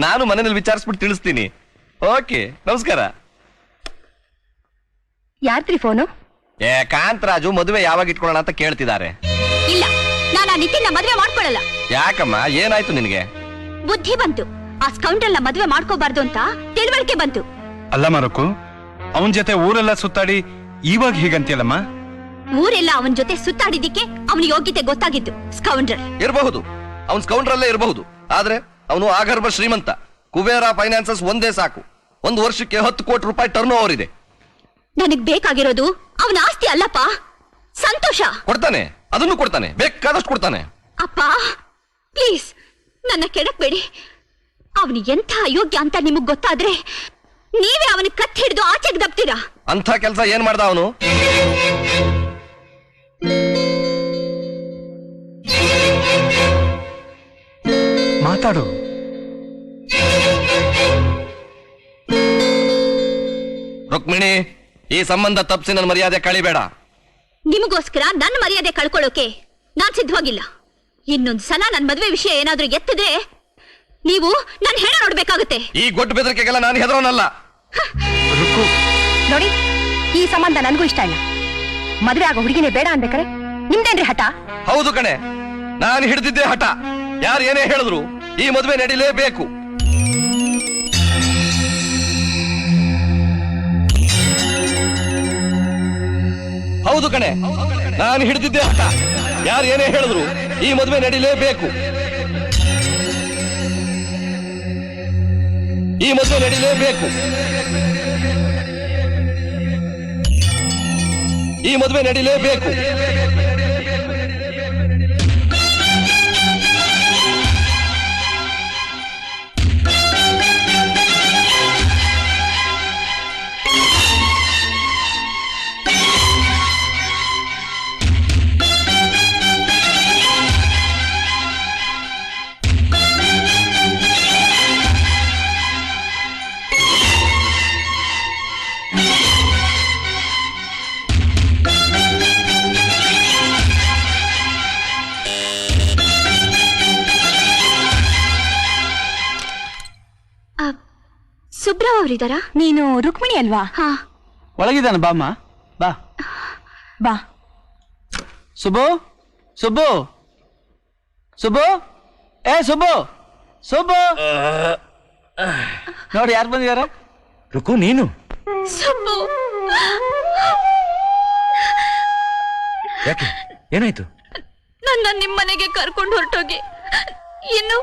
ನಾನು ಮನೆಯಲ್ಲಿ ವಿಚಾರಿಸ್ಬಿಟ್ಟು ತಿಳಿಸ್ತೀನಿ. ಓಕೆ, ನಮಸ್ಕಾರ. ಯಾರ್ದ್ರಿ ಫೋನು? ಕಾಂತರಾಜು ಮದುವೆ ಯಾವಾಗ ಇಟ್ಕೊಳ್ಳೋಣ ಅಂತ ಕೇಳ್ತಿದ್ದಾರೆ. ಇಲ್ಲ, ನಾನು ಆ ನಿತಿನ್ನ ಮದುವೆ ಮಾಡ್ಕೊಳ್ಳಲ್ಲ. ಯಾಕಮ್ಮ, ಏನಾಯ್ತು ನಿನಗೆ? ಬುದ್ಧಿ ಬಂತು. ಆ ಸ್ಕೌಂಡ್ರಲ್ ಮದುವೆ ಮಾಡ್ಕೋಬಾರ್ದು ಅಂತ ತಿಳುವಳಿಕೆ ಬಂತು. ಅಲ್ಲ ಮರಕು, ಅವನ್ ಜೊತೆ ಊರೆಲ್ಲ ಸುತ್ತಾಡಿ ಇವಾಗ ಹೀಗಂತಿಯಲ್ಲಮ್ಮ? ಊರೆಲ್ಲ ಅವನ್ ಜೊತೆ ಸುತ್ತಾಡಿದಿಕ್ಕೆ ಅವನ ಯೋಗ್ಯತೆ ಗೊತ್ತಾಗಿತ್ತು. ಸ್ಕೌಂಡ್ರಲ್ ಇರಬಹುದು, ಅವನ್ ಸ್ಕೌಂಡ್ರಲ್ಲೇ ಇರಬಹುದು. ಆದ್ರೆ ಅವನು ಆಗರ್ಭ ಶ್ರೀಮಂತ. ಕುಬೇರ ಫೈನಾನ್ಸಸ್ ಒಂದೇ ಸಾಕು. 1 ವರ್ಷಕ್ಕೆ 10 ಕೋಟಿ ರೂಪಾಯಿ ಟರ್ನ್ ಓವರ್ ಇದೆ. ನನಗ್ ಬೇಕಾಗಿರೋದು ಅವನ ಆಸ್ತಿ ಅಲ್ಲಪ್ಪ, ಸಂತೋಷ. ಕೊಡ್ತಾನೆ, ಅದನ್ನು ಕೊಡ್ತಾನೆ, ಬೇಕಾದಷ್ಟು ಕೊಡ್ತಾನೆ. ಅಪ್ಪ ಪ್ಲೀಸ್, ನನ್ನ ಕೆಡಕ್ಬೇಡಿ. ಅವನು ಎಂಥ ಅಯೋಗ್ಯ ಅಂತ ನಿಮಗ್ ಗೊತ್ತಾದ್ರೆ ನೀವೇ ಅವನ ಕತ್ ಹಿಡಿದು ಆಚೆಗೆ ದಬ್ತೀರಾ. ಅಂತ ಕೆಲಸ ಏನ್ ಮಾಡ್ದ ಅವನು? ಮಾತಾಡು. ರುಕ್ಮಿಣಿ, ಈ ಸಂಬಂಧ ತಪ್ಪಿಸಿ ನನ್ನ ಮರ್ಯಾದೆ ಕಳಿಬೇಡ. ನಿಮಗೋಸ್ಕರ ನನ್ನ ಮರ್ಯಾದೆ ಕಳ್ಕೊಳ್ಳೋಕೆ ನಾನ್ ಸಿದ್ಧವಾಗಿಲ್ಲ. ಇನ್ನೊಂದ್ ಸಲ ನನ್ ಮದ್ವೆ ವಿಷಯ ಏನಾದ್ರೂ ಎತ್ತಿದ್ರೆ ನೀವು ನನ್ ಹೆಣ ನೋಡ್ಬೇಕಾಗುತ್ತೆ. ಈ ಗೊಡ್ಡ ಬೆದರಿಕೆಗೆಲ್ಲ ನಾನು ಹೆದರೋನಲ್ಲ. ನೋಡಿ, ಈ ಸಂಬಂಧ ನನಗೂ ಇಷ್ಟ ಇಲ್ಲ. ಮದ್ವೆ ಆಗೋ ಹುಡುಗಿನೇ ಬೇಡ ಅನ್ಬೇಕಾರೆ ನಿಮ್ದೇನ್ರಿ ಹಠ? ಹೌದು ಕಣೆ, ನಾನು ಹಿಡಿದಿದ್ದೆ ಹಠ. ಯಾರು ಏನೇ ಹೇಳಿದ್ರು ಈ ಮದುವೆ ನಡೀಲೇಬೇಕು. ಹೌದು ಕಣೆ, ನಾನು ಹಿಡಿದಿದ್ದೆ ಹಠ. ಯಾರು ಏನೇ ಹೇಳಿದ್ರು ಈ ಮದುವೆ ನಡೀಲೇಬೇಕು. ಈ ಮದುವೆ ನಡೀಲೇಬೇಕು. ಈ ಮದುವೆ ನಡೀಲೇಬೇಕು. ಸುಬ್ರಾವ್ ಅವರಿದ್ದಾರಾ? ನೀನು ರುಕ್ಮಿಣಿ ಅಲ್ವಾ? ಹಾ, ಒಳಗಿದ್ದಾನ. ಬಾಮ್ಮ, ಬಾ ಬಾ. ಸುಬ್ಬು, ಸುಬ್ಬು, ಸುಬ್ಬು, ಏ ಸುಬ್ಬು, ಸುಬ್ಬು, ನೋಡಿ ಯಾರು ಬಂದಿದಾರ. ರುಕು, ನೀನು? ಸುಬ್ಬು, ಯಾಕೆ, ಏನಾಯ್ತು? ನನ್ನ ನಿಮ್ಮನೆಗೆ ಕರ್ಕೊಂಡು ಹೊರಟೋಗಿ ಇನ್ನು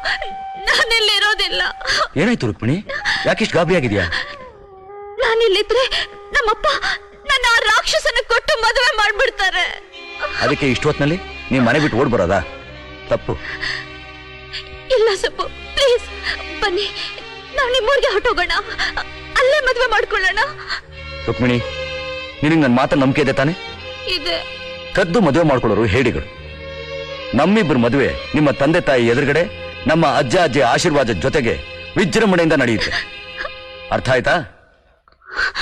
ನಾನೆಲ್ಲಿರೋದಿಲ್ಲ. ಏನಾಯ್ತು ರುಕ್ಮಿಣಿ? ಯಾಕಿಷ್ಟು ಗಾಬರಿ ಆಗಿದ್ಯಾ? ನಾನಿಲ್ಲಿದ್ರೆ ನಮ್ಮಪ್ಪ ನನ್ನ ಆ ರಾಕ್ಷಸನ ಕೊಟ್ಟು ಮದುವೆ ಮಾಡ್ಬಿಡ್ತಾರೆ. ಅದಕ್ಕೆ ಇಷ್ಟು ಹೊತ್ತಿನಲ್ಲಿ ನೀವು ಮನೆ ಬಿಟ್ಟು ಓಡ್ ಬರೋದಾ? ತಪ್ಪು. ಇಲ್ಲ ಸುಬ್ಬು, ಪ್ಲೀಸ್ ಬನ್ನಿ, ನಾವು ನಿಮ್ಮೂರಿಗೆ ಹೊಟ್ಟೋಗೋಣ, ಅಲ್ಲೇ ಮದುವೆ ಮಾಡ್ಕೊಳ್ಳೋಣ. ರುಕ್ಮಿಣಿ, ನಿನಗೆ ನನ್ನ ಮಾತನ್ನ ನಂಬಿಕೆ ಇದೆ ತಾನೆ? ಇದೆ. ಕದ್ದು ಮದುವೆ ಮಾಡ್ಕೊಳ್ಳೋರು ಹೇಡಿಗಳು. ನಮ್ಮಿಬ್ಬರು ಮದುವೆ ನಿಮ್ಮ ತಂದೆ ತಾಯಿ ಎದುರುಗಡೆ ನಮ್ಮ ಅಜ್ಜ ಅಜ್ಜಿ ಆಶೀರ್ವಾದ ಜೊತೆಗೆ ವಿಜೃಂಭಣೆಯಿಂದ ನಡೆಯುತ್ತೆ. ಅರ್ಥ ಆಯ್ತಾ?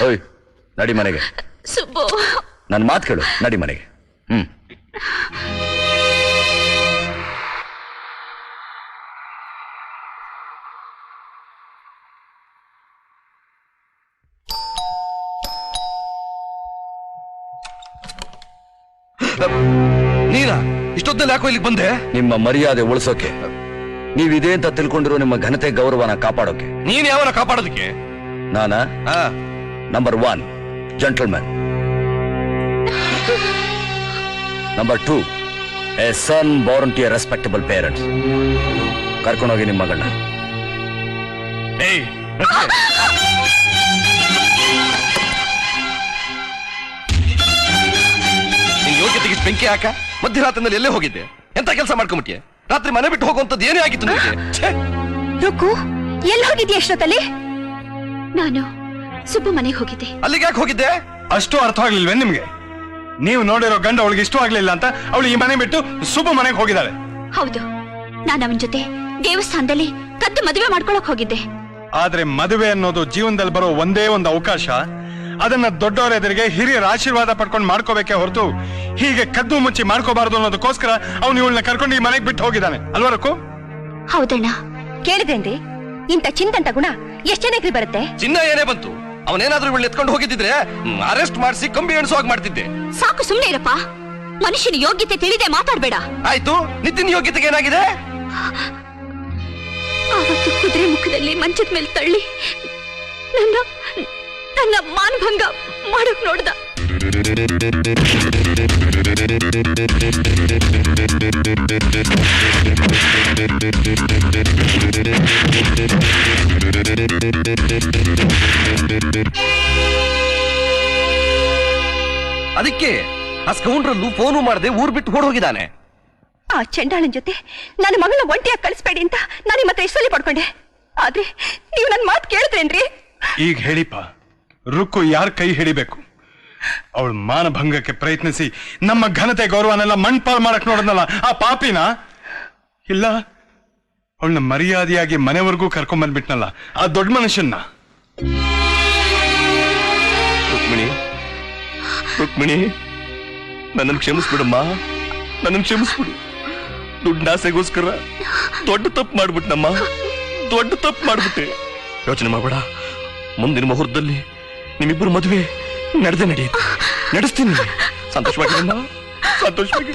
ಓಯ್, ನಡಿ ಮನೆಗೆ. ಸುಬ್ಬು, ನನ್ನ ಮಾತು ಕೇಳು, ನಡಿ ಮನೆಗೆ. ನೀನಾ ಇಷ್ಟೊತ್ತಲ್ಲಿ ಯಾಕೋ ಇಲ್ಲಿಗೆ ಬಂದೆ? ನಿಮ್ಮ ಮರ್ಯಾದೆ ಉಳಿಸೋಕೆ. ನೀವಿದೆ ಅಂತ ತಿಳ್ಕೊಂಡಿರೋ ನಿಮ್ಮ ಘನತೆ ಗೌರವನ ಕಾಪಾಡೋಕೆ. ನೀನ್ ಯಾವನ ಕಾಪಾಡೋದಕ್ಕೆ? ನಾನಾ? Number 1 gentleman. Number 2 a son born to a respectable parents. ಕರ್ಕೊಂಡೋಗಿ ನಿಮ್ಮ ಮಗಳನ್ನ. ನಿನ್ ಯೋಗ್ಯತೆಗೆ ಬೆಂಕಿ ಹಾಕ. ಮಧ್ಯರಾತ್ರಿನಲ್ಲಿ ಎಲ್ಲೇ ಹೋಗಿದ್ದೆ? ಎಂತ ಕೆಲಸ ಮಾಡ್ಕೊಂಬಿಟ್ಟಿಯೆ? ರಾತ್ರಿ ಮನೆ ಬಿಟ್ಟು ಹೋಗುವಂತದ್ದು ಏನೇ ಆಗಿತ್ತು ನಿಮಗೆ? ರುಕು, ಎಲ್ಲಿ ಹೋಗಿದ್ದೆ ಎಷ್ಟೊತ್ತಲ್ಲಿ? ನಾನು ಸುಬ್ಬು ಮನೆಗೆ ಹೋಗಿದ್ದೆ. ಅಲ್ಲಿಗೆ ಯಾಕೆ ಹೋಗಿದ್ದೆ? ಅಷ್ಟು ಅರ್ಥ ಆಗ್ಲಿಲ್ವೇ ನಿಮ್ಗೆ? ನೀವು ನೋಡಿರೋ ಗಂಡ ಅವಳಿಗೆ ಇಷ್ಟ ಆಗ್ಲಿಲ್ಲ ಅಂತ ಅವಳು ಈ ಮನೆ ಬಿಟ್ಟು ಸುಬ್ಬು ಮನೆಗೆ ಹೋಗಿದ್ದಾಳೆ. ಹೌದು, ನಾನು ಅವನ ಜೊತೆ ದೇವಸ್ಥಾನದಲ್ಲಿ ಕದ್ದು ಮದುವೆ ಮಾಡ್ಕೊಳಕ್ ಹೋಗಿದ್ದೆ. ಆದ್ರೆ ಮದುವೆ ಅನ್ನೋದು ಜೀವನದಲ್ಲಿ ಬರೋ ಒಂದೇ ಒಂದು ಅವಕಾಶ. ಅದನ್ನ ದೊಡ್ಡವರ ಎದುರಿಗೆ ಹಿರಿಯರ ಆಶೀರ್ವಾದ ಪಡ್ಕೊಂಡು ಮಾಡ್ಕೋಬೇಕೆ ಹೊರತು ಹೀಗೆ ಕದ್ದು ಮುಚ್ಚಿ ಮಾಡ್ಕೋಬಾರ್ದು ಅನ್ನೋದಕ್ಕೋಸ್ಕರ ಅವನು ಇವಳನ್ನ ಕರ್ಕೊಂಡು ಈ ಮನೆಗೆ ಬಿಟ್ಟು ಹೋಗಿದ್ದಾನೆ ಅಲ್ವಾ ರಕು? ಹೌದಣ್ಣ, ಕೇಳಿದ್ರೇನ್ರಿ ಇಂಥ ಚಿಂತಂತ ಗುಣ ಎಷ್ಟ್ ಜನಕ್ಕೆ ಬರುತ್ತೆ? ಚಿನ್ನ ಏನೇ ಬಂತು, ಅವನೇನಾದ್ರೂ ಇವಳು ಎತ್ಕೊಂಡು ಹೋಗಿದ್ದಿದ್ರೆ ಅರೆಸ್ಟ್ ಮಾಡಿಸಿ ಕಂಬಿ ಎಣಿಸುವಾಗ ಮಾಡ್ತಿದ್ದೆ. ಸಾಕು, ಸುಮ್ನೆ ಇರಪ್ಪ. ಮನುಷ್ಯನ ಯೋಗ್ಯತೆ ತಿಳಿದೆ ಮಾತಾಡ್ಬೇಡ. ಆಯ್ತು, ನಿತಿನ್ ಯೋಗ್ಯತೆಗೆ ಏನಾಗಿದೆ? ಆವತ್ತು ಕುದುರೆ ಮುಖದಲ್ಲಿ ಮಂಚದ ಮೇಲೆ ತಳ್ಳಿ ನನ್ನ ಮಾನಭಂಗ ಮಾಡಕ್ ನೋಡ್ದ. ಅದಕ್ಕೆ ಆ ಸ್ಕೌಂಡ್ರಲ್ಲು ಫೋನು ಮಾಡದೆ ಊರ್ ಬಿಟ್ಟು ಓಡ್ ಹೋಗಿದ್ದಾನೆ. ಆ ಚಂಡಾಳನ್ ಜೊತೆ ನನ್ನ ಮಗಳನ್ನ ಒಂಟಿಯಾಗಿ ಕಳಿಸ್ಬೇಡಿ ಅಂತ ನಾನು ನಿಮ್ಮ ಹತ್ರ ಇಷ್ಟಲ್ಲಿ ಪಡ್ಕೊಂಡೆ. ಆದ್ರೆ ನೀವು ನನ್ನ ಮಾತು ಕೇಳಿದ್ರೇನ್ರಿ? ಈಗ ಹೇಳಿಪ್ಪ, ರುಕ್ಕು ಯಾರ ಕೈ ಹಿಡಿಬೇಕು? ಅವಳು ಮಾನಭಂಗಕ್ಕೆ ಪ್ರಯತ್ನಿಸಿ ನಮ್ಮ ಘನತೆ ಗೌರವನೆಲ್ಲ ಮಣ್ಪಾಲ್ ಮಾಡಕ್ ನೋಡದ್ನಲ್ಲ ಆ ಪಾಪಿನ? ಇಲ್ಲ, ಅವಳನ್ನ ಮರ್ಯಾದೆಯಾಗಿ ಮನೆವರೆಗೂ ಕರ್ಕೊಂಡ್ ಬಂದ್ಬಿಟ್ನಲ್ಲ ಆ ದೊಡ್ಡ ಮನುಷ್ಯನ್ನ. ರುಕ್ಮಿಣಿ, ನನ್ನನ್ನು ಕ್ಷಮಿಸ್ಬಿಡಮ್ಮ, ನನ್ನನ್ನು ಕ್ಷಮಿಸ್ಬಿಡು. ದುಡ್ಡಾಸೆಗೋಸ್ಕರ ದೊಡ್ಡ ತಪ್ಪು ಮಾಡ್ಬಿಟ್ನಮ್ಮ, ದೊಡ್ಡ ತಪ್ಪು ಮಾಡ್ಬಿಟ್ಟೆ. ಯೋಚನೆ ಮಾಡಬೇಡ, ಮುಂದಿನ ಮುಹೂರ್ತದಲ್ಲಿ ನಿಮ್ಮಿಬ್ಬರು ಮದುವೆ ನಡೆದೇ ನಡೆಯುತ್ತೆ. ನಡೆಸ್ತೀನಿ. ಸಂತೋಷವಾಗಿರಮ್ಮ, ಸಂತೋಷವಾಗಿ.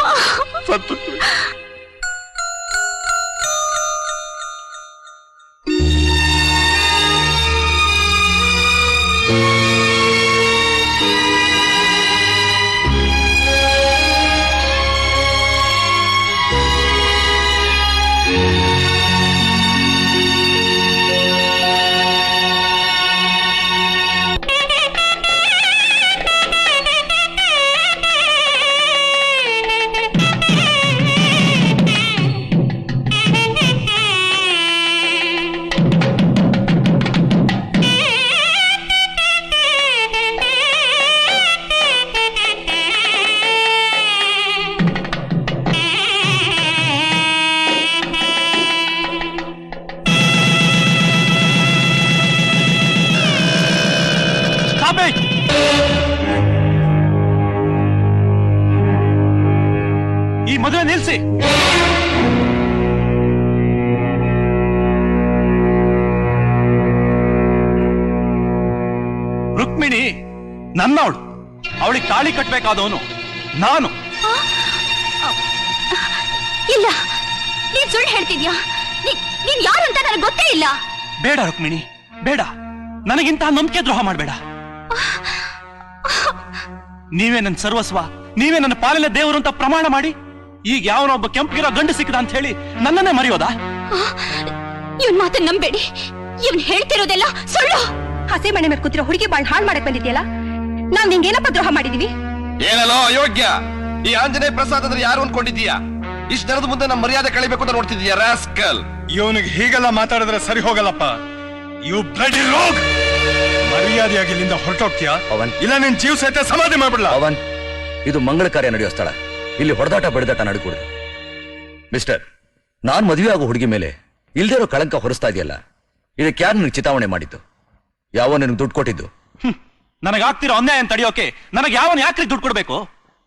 ಈ ಮದುವೆ ನಿಲ್ಸಿ. ರುಕ್ಮಿಣಿ ನನ್ನವಳು, ಅವಳಿಗೆ ತಾಳಿ ಕಟ್ಟಬೇಕಾದವನು ನಾನು. ಇಲ್ಲ, ನೀನ್ ಸುಳ್ಳು ಹೇಳ್ತಿದ್ಯಾ. ನೀನ್ ಯಾರು ಅಂತ ನನಗೆ ಗೊತ್ತೇ ಇಲ್ಲ. ಬೇಡ ರುಕ್ಮಿಣಿ, ಬೇಡ. ನನಗಿಂತ ನಂಬಿಕೆ ದ್ರೋಹ ಮಾಡಬೇಡ. ನೀವೇ ನನ್ನ ಸರ್ವಸ್ವ, ನೀವೇ ನನ್ನ ಪಾಲಿನ ದೇವರು ಅಂತ ಪ್ರಮಾಣ ಮಾಡಿ ಈಗ ಯಾವನೊಬ್ಬ ಕೆಂಪಿಗಿರೋ ಗಂಡು ಸಿಕ್ಕದ ಅಂತ ಹೇಳಿ ನನ್ನನ್ನೇ ಮರೆಯೋದಾ? ಇವನ್ ಮಾತನ್ನ ನಂಬೇಡಿ. ಇವನ್ ಹೇಳ್ತಿರೋದೆಲ್ಲ ಸುಳ್ಳು. ಹಸೆ ಮನೆ ಮೇಲೆ ಕೂತಿರೋ ಹುಡುಗಿ ಬಾಳ್ ಹಾಳು ಮಾಡಕ್ ಬಂದಿದ್ಯಲ್ಲ, ನಾವ್ ನಿಂಗೇನಪ್ಪ ದ್ರೋಹ ಮಾಡಿದೀವಿ? ಏನಲ್ಲೋ ಅಯೋಗ್ಯ, ಈ ಆಂಜನೇಯ ಪ್ರಸಾದ್ ಅಂದ್ರೆ ಯಾರು ಅನ್ಕೊಂಡಿದ್ದೀಯಾ? ಇಷ್ಟ ದಿನದ ಮುಂದೆ ನಮ್ಮ ಮರ್ಯಾದೆ ಕಳಿಬೇಕು ಅಂತ ನೋಡ್ತಿದ್ದೀಯಾ ರಾಸ್ಕಲ್? ಇವನಿಗೆ ಹೀಗೆಲ್ಲ ಮಾತಾಡಿದ್ರೆ ಸರಿ ಹೋಗಲ್ಲಪ್ಪ. ಯು ಬ್ಲಡಿ ರೋಗ್! ಮರ್ಯಾದೆಯಾಗಿ ಇಲ್ಲಿಂದ ಹೊರಟೋಗ್ತೀಯಾ? ಪವನ್, ಇಲ್ಲ ನಿನ್ ಜೀವ ಸಹಿತ ಸಮಾಧಿ ಮಾಡ್ಬಿಡ್ಲಾ? ಪವನ್, ಇದು ಮಂಗಳ ಕಾರ್ಯ ನಡೆಯೋ ಸ್ಥಳ. ಇಲ್ಲಿ ಹೊಡೆದಾಟ ಬಡಿದಾಟ ನಡ್ಕೂಡ್ದು. ಮಿಸ್ಟರ್, ನಾನ್ ಮದುವೆ ಆಗೋ ಹುಡುಗಿ ಮೇಲೆ ಇಲ್ದಿರೋ ಕಳಂಕ ಹೊರಿಸ್ತಾ ಇದೆಯಲ್ಲ, ಇದಕ್ಕೆ ಯಾರು ನಿನಗೆ ಚಿತಾವಣೆ ಮಾಡಿದ್ದು? ಯಾವ ನಿನಗೆ ದುಡ್ಡು ಕೊಟ್ಟಿದ್ದು? ನನಗಾಗ್ತಿರೋ ಅನ್ಯಾಯ ತಡೆಯೋಕೆ ನನಗೆ ಯಾವನ್ ಯಾಕ್ರಿ ದುಡ್ಡು ಕೊಡ್ಬೇಕು?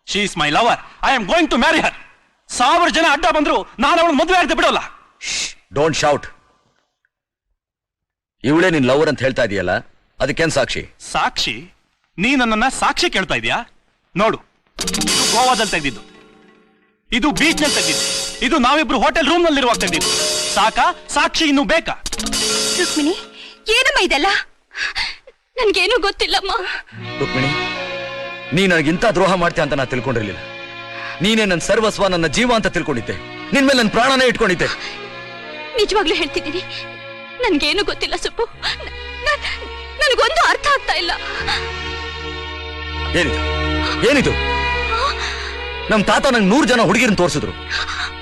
She is my lover. I am going to marry her. 1000 ಜನ ಅಡ್ಡ ಬಂದ್ರು ನಾನು ಅವಳು ಮದುವೆ ಆಗದೆ ಬಿಡೋಲ್ಲ. Don't shout. ಇವಳೇ ನಿನ್ ಲವರ್ ಅಂತ ಹೇಳ್ತಾ ಇದೆಯಲ್ಲ, ಅದಕ್ಕೇನ್ ಸಾಕ್ಷಿ? ಸಾಕ್ಷಿ? ನೀ ನನ್ನನ್ನ ಸಾಕ್ಷಿ ಕೇಳ್ತಾ ಇದೀಯಾ? ನೋಡು, ಇದು ಗೋವಾದಲ್ಲಿ ತೆಗೆದಿದ್ದು, ಇದು ಬೀಚ್ ನಲ್ಲಿ ತೆಗೆದಿದ್ದು, ಇದು ನಾವಿಬ್ರು ಹೋಟೆಲ್ ರೂಮ್ ನಲ್ಲಿರುವಾಗ ತೆಗೆದಿದ್ದು. ಸಾಕಾ? ಸಾಕ್ಷಿ ಇನ್ನೂ ಬೇಕಾ? ರುಕ್ಮಿಣಿ, ಏನಮ್ಮ ಇದೆಲ್ಲ? ನನ್ಗೇನು ಗೊತ್ತಿಲ್ಲಮ್ಮ. ರುಕ್ಮಿಣಿ, ನೀ ನನಗಿಂತ ದ್ರೋಹ ಮಾಡ್ತೀಯ ಅಂತ ನಾ ತಿಳ್ಕೊಂಡಿರ್ಲಿಲ್ಲ. ನೀನೇ ನನ್ನ ಸರ್ವಸ್ವ, ನನ್ನ ಜೀವ ಅಂತ ತಿಳ್ಕೊಂಡಿದ್ದೆ. ನಿನ್ ಮೇಲೆ ನನ್ನ ಪ್ರಾಣನೇ ಇಟ್ಕೊಂಡಿದ್ದೆ. ನಿಜವಾಗ್ಲೂ ಹೇಳ್ತಿದ್ದೀನಿ, ನನ್ಗೇನು ಗೊತ್ತಿಲ್ಲ ಸುಬ್ಬು. ನನಗೊಂದು ಅರ್ಥ ಆಗ್ತಾ ಇಲ್ಲ. ಏನಿದು ಏನಿದು? ನಮ್ ತಾತ ನಂಗೆ 100 ಜನ ಹುಡುಗಿರನ್ನ ತೋರಿಸಿದ್ರು.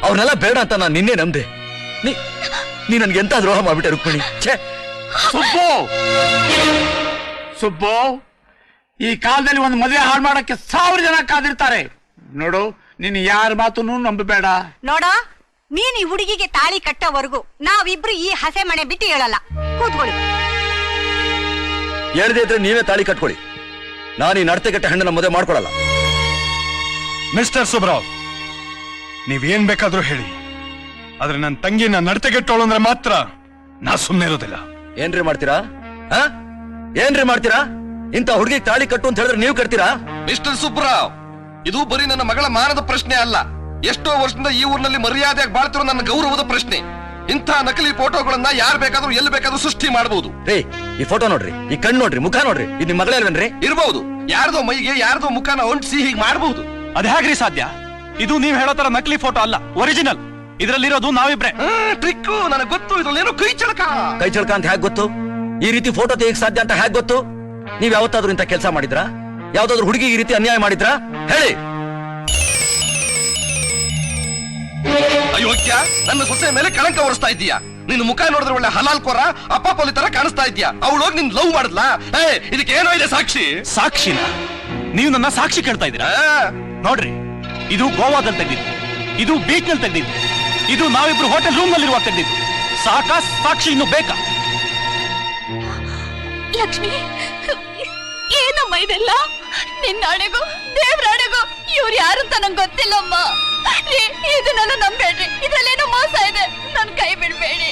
ಅವ್ರನ್ನೆಲ್ಲ ಬೇಡ ಅಂತ ನಾನು ನಿನ್ನೆ ನಂಬ್ದೆ. ನೀ ನನ್ಗೆ ಎಂತ ದ್ರೋಹ ಮಾಡ್ಬಿಟ್ಟೆ ರುಕ್ಮಿಣಿ. ಛೇ! ಸುಬ್ಬು, ಸುಬ್ಬು, ಈ ಕಾಲದಲ್ಲಿ ಒಂದು ಮದುವೆ ಹಾಳು ಮಾಡಕ್ಕೆ 1000 ಜನ ಕಾದಿರ್ತಾರೆ. ನೋಡು, ನೀನು ಯಾರ ಮಾತನ್ನು ನಂಬಬೇಡ. ನೋಡ, ನೀನ್ ಈ ಹುಡುಗಿಗೆ ತಾಳಿ ಕಟ್ಟೋವರೆಗೂ ನಾವಿಬ್ರು ಈ ಹಸೆ ಮನೆ ಬಿಟ್ಟು ಹೇಳಲ್ಲ. ಕೂತ್ಕೊಳ್ಳಿ. ಹೇಳ್ದೇ ಇದ್ರೆ ನೀವೇ ತಾಳಿ ಕಟ್ಕೊಳ್ಳಿ. ನಾನು ಈ ನಡತೆಗೆಟ್ಟ ಹೆಣ್ಣನ್ನ ಮದುವೆ ಮಾಡ್ಕೊಳಲ್ಲ. ಮಿಸ್ಟರ್ ಸುಬ್ರಾವ್, ನೀವೇನ್ ಬೇಕಾದ್ರೂ ಹೇಳಿ, ಆದ್ರೆ ನನ್ನ ತಂಗಿನ ನಡತೆಗೆಟ್ಟೋಳು ಅಂದ್ರೆ ಮಾತ್ರ ನಾ ಸುಮ್ಮನೆ ಇರೋದಿಲ್ಲ. ಏನ್ರಿ ಮಾಡ್ತೀರಾ? ಏನ್ರಿ ಮಾಡ್ತೀರಾ? ಇಂಥ ಹುಡುಗಿ ತಾಳಿ ಕಟ್ಟು ಅಂತ ಹೇಳಿದ್ರೆ ನೀವು ಕಟ್ತೀರಾ? ಮಿಸ್ಟರ್ ಸುಬ್ರಾವ್, ಇದು ಬರೀ ನನ್ನ ಮಗಳ ಮಾನದ ಪ್ರಶ್ನೆ ಅಲ್ಲ, ಎಷ್ಟೋ ವರ್ಷದಿಂದ ಈ ಊರಿನಲ್ಲಿ ಮರ್ಯಾದೆಯಾಗಿ ಬಾಳ್ತಿರೋ ನನ್ನ ಗೌರವದ ಪ್ರಶ್ನೆ. ಇಂಥ ನಕಲಿ ಫೋಟೋಗಳನ್ನ ಯಾರು ಬೇಕಾದ್ರೂ ಎಲ್ಲಿ ಬೇಕಾದ್ರೂ ಸೃಷ್ಟಿ ಮಾಡಬಹುದು. ರೀ, ಈ ಫೋಟೋ ನೋಡ್ರಿ, ಈ ಕಣ್ಣು ನೋಡ್ರಿ, ಮುಖ ನೋಡ್ರಿ, ಇದು ನಿಮ್ ಮಗಳೇ ಅಲ್ವೇನ್ರಿ? ಇರಬಹುದು, ಯಾರ್ದೋ ಮೈಗೆ ಯಾರ್ದೋ ಮುಖನ ಹೊಂಟಿಸಿ ಹೀಗೆ ಮಾಡಬಹುದು. ಅದ್ ಹೇಗ್ರಿ ಸಾಧ್ಯ? ಇದು ನೀವ್ ಹೇಳೋ ತರ ನಕಲಿ ಫೋಟೋ ಅಲ್ಲ, ಒರಿಜಿನಲ್. ಇದ್ರಲ್ಲಿರೋದು ನಾವಿಬ್ರೆ. ಟ್ರಿಕ್ಕು ನನಗೆ ಗೊತ್ತು, ಇದ್ರಲ್ಲೇನೋ ಕೈ ಚಳಕ. ಕೈ ಚಳಕ ಅಂತ ಹೇಗ್ ಗೊತ್ತು? ಈ ರೀತಿ ಫೋಟೋ ತೆಗಿಯಕ್ ಸಾಧ್ಯ ಅಂತ ಹೇಗ್ ಗೊತ್ತು? ನೀವ್ ಯಾವತ್ತಾದ್ರೂ ಇಂಥ ಕೆಲಸ ಮಾಡಿದ್ರಾ? ಯಾವ್ದಾದ್ರು ಹುಡುಗಿ ಈ ರೀತಿ ಅನ್ಯಾಯ ಮಾಡಿದ್ರಾ? ಹೇಳಿ. ಅಯೋಗ್ಯ, ನನ್ನ ಸೊಸೆ ಮೇಲೆ ಕಳಂಕ ಹೊರಿಸ್ತಾ ಇದ್ದೀಯಾ? ನಿನ್ನ ಮುಖ ನೋಡಿದ್ರೆ ಒಳ್ಳೆ ಹಲಾಲ್ ಕೋರ ಅಪ್ಪ ಪೊಲಿ ತರ ಕಾಣಿಸ್ತಾ ಇದ್ಯಾ. ಅವಳು ಹೋಗಿ ನಿನ್ ಲವ್ ಮಾಡಿದ್ಲಾ? ಇದಕ್ಕೆ ಏನೋ ಇದೆ ಸಾಕ್ಷಿ. ಸಾಕ್ಷಿನ? ನೀವು ನನ್ನ ಸಾಕ್ಷಿ ಕೇಳ್ತಾ ಇದ್ದೀರಾ? ನೋಡ್ರಿ, ಇದು ಗೋವಾದಲ್ಲಿ ತೆಗ್ದಿದ್ದು, ಇದು ಬೀಚ್ ನಲ್ಲಿ ತೆಗ್ದಿದ್ದು, ಇದು ನಾವಿಬ್ರು ಹೋಟೆಲ್ ರೂಮ್ ನಲ್ಲಿರುವಾಗ ತೆಗ್ದಿದ್ದು. ಸಾಕಾ? ಸಾಕ್ಷಿ ಇನ್ನು ಬೇಕಾ? ಲಕ್ಷ್ಮಿ, ಏನಮ್ಮ ಇದೆಲ್ಲ? ನಿನ್ನಾಣೆಗೂ ದೇವ್ರಾಣೆಗೂ ಇವ್ರು ಯಾರು ಅಂತ ನಂಗೆ ಗೊತ್ತಿಲ್ಲಮ್ಮ. ಇದನ್ನೆಲ್ಲ ನಂಬೇಡ್ರಿ, ಇದ್ರಲ್ಲೇನೋ ಮೋಸ ಇದೆ, ನನ್ ಕೈ ಬಿಡ್ಬೇಡಿ.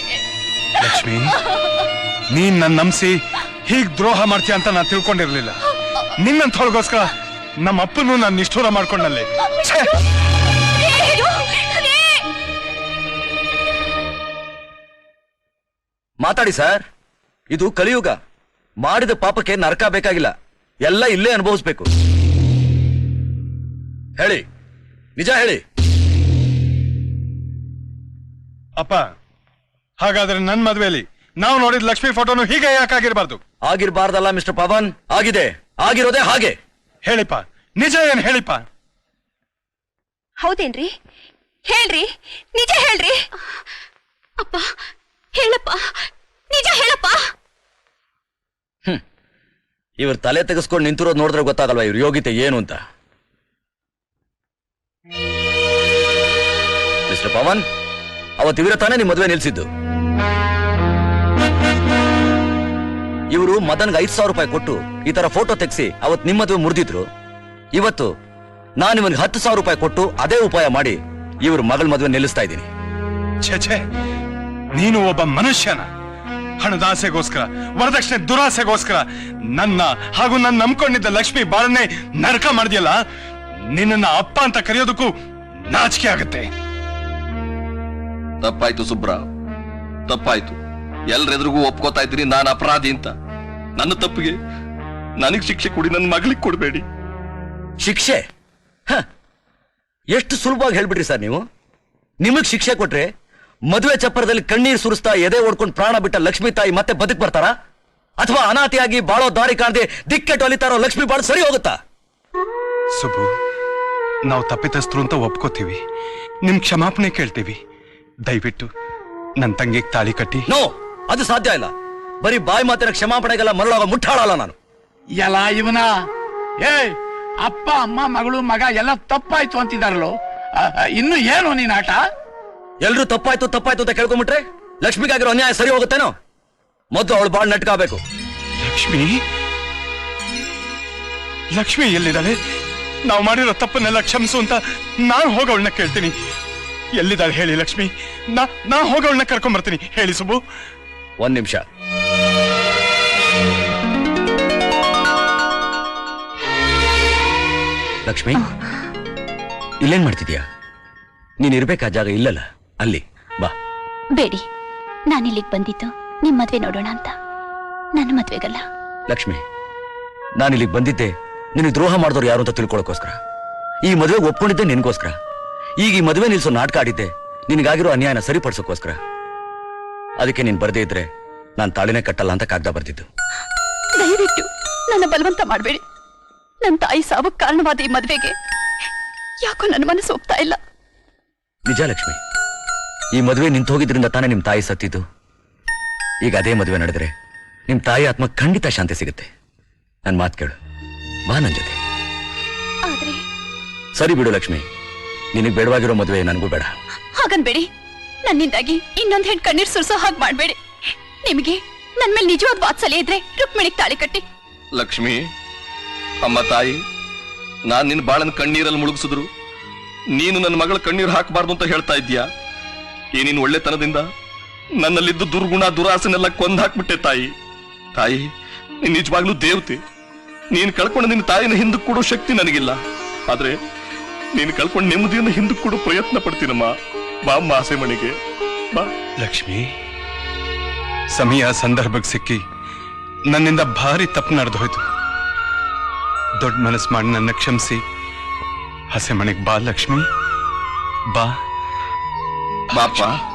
ಲಕ್ಷ್ಮಿ, ನೀನ್ ನನ್ನ ನಂಬಿಸಿ ಹೀಗ್ ದ್ರೋಹ ಮಾಡ್ತೀಯ ಅಂತ ನಾನು ತಿಳ್ಕೊಂಡಿರ್ಲಿಲ್ಲ. ನಿನ್ನಂಥವಳಿಗೋಸ್ಕರ ನಮ್ಮ ಅಪ್ಪನೂ ನಾನು ನಿಷ್ಠೂರ ಮಾಡ್ಕೊಂಡಲ್ಲಿ. ಮಾತಾಡಿ ಸರ್, ಇದು ಕಲಿಯುಗ. ಮಾಡಿದ ಪಾಪಕ್ಕೆ ನರಕ ಬೇಕಾಗಿಲ್ಲ, ಎಲ್ಲ ಇಲ್ಲೇ ಅನುಭವಿಸ್ಬೇಕು. ಹೇಳಿ, ನಿಜ ಹೇಳಿ. ಅಪ್ಪ, ಹಾಗಾದ್ರೆ ನನ್ ಮದ್ವೆಲಿ ನಾವು ನೋಡಿದ ಲಕ್ಷ್ಮಿ ಫೋಟೋನು ಹೀಗೆ ಯಾಕಾಗಿರ್ಬಾರ್ದು? ಆಗಿರ್ಬಾರ್ದಲ್ಲ ಮಿಸ್ಟರ್ ಪವನ್, ಆಗಿದೆ, ಆಗಿರೋದೇ ಹಾಗೆ. ಹೇಳಿಪ್ಪ, ನಿಜ ಏನ್ ಹೇಳಿಪ್ಪ? ಹೌದೇನ್ರಿ? ಹೇಳ್ರಿ, ನಿಜ ಹೇಳ್ರಿ. ಅಪ್ಪ ಹೇಳಪ್ಪ, ನಿಜ ಹೇಳಪ್ಪ. ಇವ್ರ ತಲೆ ತೆಗೆಸ್ಕೊಂಡು ನಿಂತಿರೋದು ನೋಡಿದ್ರೆ ಗೊತ್ತಾಗಲ್ವಾ ಇವ್ರ ಯೋಗ್ಯತೆ ಏನು ಅಂತ. ಮಿಸ್ಟರ್ ಪವನ್, ಅವತ್ತು ಇವರ ತಾನೇ ನಿಮ್ ಮದುವೆ ನಿಲ್ಸಿದ್ದು. ಇವರು ಮದನ್ಗೆ 5,000 ರೂಪಾಯಿ ಕೊಟ್ಟು ಈ ತರ ಫೋಟೋ ತೆಗೆಸಿ ಅವತ್ತು ನಿಮ್ಮ ಮದುವೆ ಮುರಿದಿದ್ರು. ಇವತ್ತು ನಾನು ಇವನ್ಗೆ 10,000 ರೂಪಾಯಿ ಕೊಟ್ಟು ಅದೇ ಉಪಾಯ ಮಾಡಿ ಇವ್ರ ಮಗಳ ಮದುವೆ ನಿಲ್ಲಿಸ್ತಾ ಇದ್ದೀನಿ. ಛೇ, ನೀನು ಒಬ್ಬ ಮನುಷ್ಯನ? ಹಣದಾಸೆಗೋಸ್ಕರ, ವರದಕ್ಷಿಣೆ ದುರಾಸೆಗೋಸ್ಕರ ನನ್ನ ಹಾಗೂ ನನ್ನ ನಂಬ್ಕೊಂಡಿದ್ದ ಲಕ್ಷ್ಮಿ ಬಾಳನ್ನೇ ನರಕ ಮಾಡಿದ್ಯಲ್ಲ. ನಿನ್ನ ಅಪ್ಪ ಅಂತ ಕರೆಯೋದಕ್ಕೂ ನಾಚಿಕೆ ಆಗತ್ತೆ. ತಪ್ಪಾಯ್ತು ಸುಬ್ರಾವ್, ತಪ್ಪಾಯ್ತು. ಎಲ್ರೆದ್ರಿಗೂ ಒಪ್ಕೋತಾ ಇದ್ದೀನಿ ನಾನು ಅಪರಾಧಿ ಅಂತ. ನನ್ನ ತಪ್ಪಿಗೆ ನನಗ್ ಶಿಕ್ಷೆ ಕೊಡಿ, ನನ್ನ ಮಗಳಿಗೆ ಕೊಡಬೇಡಿ. ಶಿಕ್ಷೆ? ಎಷ್ಟು ಸುಲಭವಾಗಿ ಹೇಳ್ಬಿಟ್ರಿ ಸರ್ ನೀವು. ನಿಮಗ್ ಶಿಕ್ಷೆ ಕೊಟ್ರೆ ಮದುವೆ ಚಪ್ಪರದಲ್ಲಿ ಕಣ್ಣೀರು ಸುರಿಸ್ತಾ ಎದೆ ಓಡ್ಕೊಂಡು ಪ್ರಾಣ ಬಿಟ್ಟ ಲಕ್ಷ್ಮೀ ತಾಯಿ ಮತ್ತೆ ಬದುಕ್ ಬರ್ತಾರಾ? ಅಥವಾ ಅನಾಥಿಯಾಗಿ ಬಾಳೋ ದಾರಿ ಕಾಣದೆ ದಿಕ್ಕೆಟ್ಟು ಅಲಿತಾರೋ ಲಕ್ಷ್ಮಿ ಬಾಳ್ ಸರಿ ಹೋಗುತ್ತಾ? ಸುಬು, ನಾವು ತಪ್ಪಿತಸ್ಥರು ಅಂತ ಒಪ್ಕೋತೀವಿ, ನಿಮ್ ಕ್ಷಮಾಪಣೆ ಕೇಳ್ತೀವಿ. ದಯವಿಟ್ಟು ನನ್ನ ತಂಗಿಗೆ ತಾಳಿ ಕಟ್ಟಿ. ನೋ, ಅದು ಸಾಧ್ಯ ಇಲ್ಲ. ಬರೀ ಬಾಯಿ ಮಾತಿನ ಕ್ಷಮಾಪಣೆಗೆಲ್ಲ ಮರಳಾಗ ಮುಟ್ಟಾಳಲ್ಲ ನಾನು. ಎಲ್ಲ ಇವನ ಅಪ್ಪ ಅಮ್ಮ ಮಗಳು ಮಗ ಎಲ್ಲ ತಪ್ಪಾಯ್ತು ಅಂತಿದಾರಲ್ಲೋ. ಇನ್ನು ಏನು ನೀನ್ ಆಟ? ಎಲ್ರು ತಪ್ಪಾಯ್ತು ತಪ್ಪಾಯ್ತು ಅಂತ ಕೇಳ್ಕೊಂಡ್ಬಿಟ್ರೆ ಲಕ್ಷ್ಮಿಗಾಗಿರೋ ಅನ್ಯಾಯ ಸರಿ ಹೋಗುತ್ತೇನೋ? ಮೊದಲು ಅವಳು ಬಾಳ್ ನಟ್ಕಾಬೇಕು. ಲಕ್ಷ್ಮಿ ಎಲ್ಲಿದ್ದಾಳೆ? ನಾವು ಮಾಡಿರೋ ತಪ್ಪನ್ನೆಲ್ಲ ಕ್ಷಮಿಸು ಅಂತ ನಾನು ಹೋಗವಳನ್ನ ಕೇಳ್ತೀನಿ. ಎಲ್ಲಿದ್ದಾಳೆ ಹೇಳಿ ಲಕ್ಷ್ಮಿ, ನಾ ಹೋಗವಳನ್ನ ಕರ್ಕೊಂಡ್ ಬರ್ತೀನಿ. ಹೇಳಿ ಸುಬ್ಬು. 1 ನಿಮಿಷ. ಲಕ್ಷ್ಮಿ, ಇಲ್ಲೇನ್ ಮಾಡ್ತಿದ್ಯಾ? ನೀನ್ ಇರ್ಬೇಕಾ ಜಾಗ ಇಲ್ಲಲ್ಲ, ಅಲ್ಲಿ ಬಾ. ಬೇಡಿ, ನಾನಿಲ್ಲಿಗೆ ಬಂದಿದ್ದು ನಿಮ್ ಮದ್ವೆ ನೋಡೋಣ ಅಂತ, ನನ್ನ ಮದ್ವೆಗಲ್ಲ. ಲಕ್ಷ್ಮಿ, ನಾನಿಲ್ಲಿಗೆ ಬಂದಿದ್ದೆ ನಿನಗೆ ದ್ರೋಹ ಮಾಡಿದವ್ರು ಯಾರು ಅಂತ ತಿಳ್ಕೊಳಕೋಸ್ಕರ. ಈ ಮದುವೆಗೆ ಒಪ್ಕೊಂಡಿದ್ದೆ ನಿನ್ಗೋಸ್ಕರ. ಈಗ ಈ ಮದುವೆ ನಿಲ್ಸೋ ನಾಟಕ ಆಡಿದ್ದೆ ನಿನಗಾಗಿರೋ ಅನ್ಯಾಯನ ಸರಿಪಡಿಸೋಕೋಸ್ಕರ. ಅದಕ್ಕೆ ನೀನ್ ಬರ್ದೇ ಇದ್ರೆ ನಾನು ತಾಳಿನೇ ಕಟ್ಟಲ್ಲ ಅಂತ ಕಾಗ್ದ ಬರ್ತಿದ್ದು. ದಯವಿಟ್ಟು ನನ್ನ ಬಲವಂತ ಮಾಡಬೇಡಿ. ನನ್ನ ತಾಯಿ ಸಾವಕ್ಕೆ ಕಾರಣವಾದ ಈ ಮದ್ವೆಗೆ ಯಾಕೋ ನನ್ನ ಮನಸ್ಸು ಒಪ್ತಾ ಇಲ್ಲ. ನಿಜ ಲಕ್ಷ್ಮಿ, ಈ ಮದುವೆ ನಿಂತು ಹೋಗಿದ್ರಿಂದ ತಾನೇ ನಿಮ್ ತಾಯಿ ಸತ್ತಿದ್ದು. ಈಗ ಅದೇ ಮದುವೆ ನಡೆದ್ರೆ ನಿಮ್ ತಾಯಿ ಆತ್ಮ ಖಂಡಿತ ಶಾಂತಿ ಸಿಗುತ್ತೆ. ನನ್ ಮಾತು ಕೇಳು, ಬಾ ನನ್ ಜೊತೆ. ಆದ್ರೆ ಸರಿ ಬಿಡು ಲಕ್ಷ್ಮಿ, ನಿನಗ್ ಬೇಡವಾಗಿರೋ ಮದುವೆ ನನಗೂ ಬೇಡ. ಹಾಗನ್ಬೇಡಿ. ನನ್ನಿಂದಾಗಿ ಇನ್ನೊಂದ್ ಹೆಣ್ಣು ಕಣ್ಣೀರ್ ಸುರಿಸೋ ಹಾಗೆ ಮಾಡ್ಬೇಡಿ. ನಿಮಗೆ ನನ್ ಮೇಲೆ ನಿಜವಾದ ವಾತ್ಸಲ್ಯ ಇದ್ರೆ ರುಕ್ಮಿಣಿಗೆ ತಾಳಿ ಕಟ್ಟಿ. ಲಕ್ಷ್ಮಿ, ಅಮ್ಮ ತಾಯಿ, ನಾನ್ ನಿನ್ನ ಬಾಳನ್ ಕಣ್ಣೀರಲ್ಲಿ ಮುಳುಗಿಸಿದ್ರು ನೀನು ನನ್ನ ಮಗಳ ಕಣ್ಣೀರು ಹಾಕಬಾರ್ದು ಅಂತ ಹೇಳ್ತಾ ಇದ್ದೀಯಾ? ಈ ನಿನ್ ಒಳ್ಳೆತನದಿಂದ ನನ್ನಲ್ಲಿದ್ದ ದುರ್ಗುಣ ದುರಾಸನೆಲ್ಲ ಕೊಂದಾಕ್ಬಿಟ್ಟೆ ತಾಯಿ. ತಾಯಿ, ನೀನ್ ನಿಜವಾಗ್ಲೂ ದೇವತೆ. ನೀನ್ ಕಳ್ಕೊಂಡು ನಿನ್ನ ತಾಯಿನ ಹಿಂದಕ್ಕೆ ಕೊಡೋ ಶಕ್ತಿ ನನಗಿಲ್ಲ. ಆದ್ರೆ ನೀನ್ ಕಳ್ಕೊಂಡು ನೆಮ್ಮದಿಯನ್ನು ಹಿಂದಕ್ಕೆ ಕೊಡೋ ಪ್ರಯತ್ನ ಪಡ್ತೀನಮ್ಮ. ಬಾಮ್ಮ ಆಸೆ ಮನೆಗೆ ಬಾ. ಲಕ್ಷ್ಮಿ, ಸಮಯ ಸಂದರ್ಭಕ್ಕೆ ಸಿಕ್ಕಿ ನನ್ನಿಂದ ಭಾರಿ ತಪ್ಪು ನಡೆದು ಹೋಯ್ತು. ದೊಡ್ಡ ಮನಸ್ಸು ಮಾಡಿ ನನ್ನ ಕ್ಷಮಿಸಿ ಹಸೆ ಮನೆಗೆ ಬಾ ಲಕ್ಷ್ಮಿ, ಬಾ. ಬಾಪ.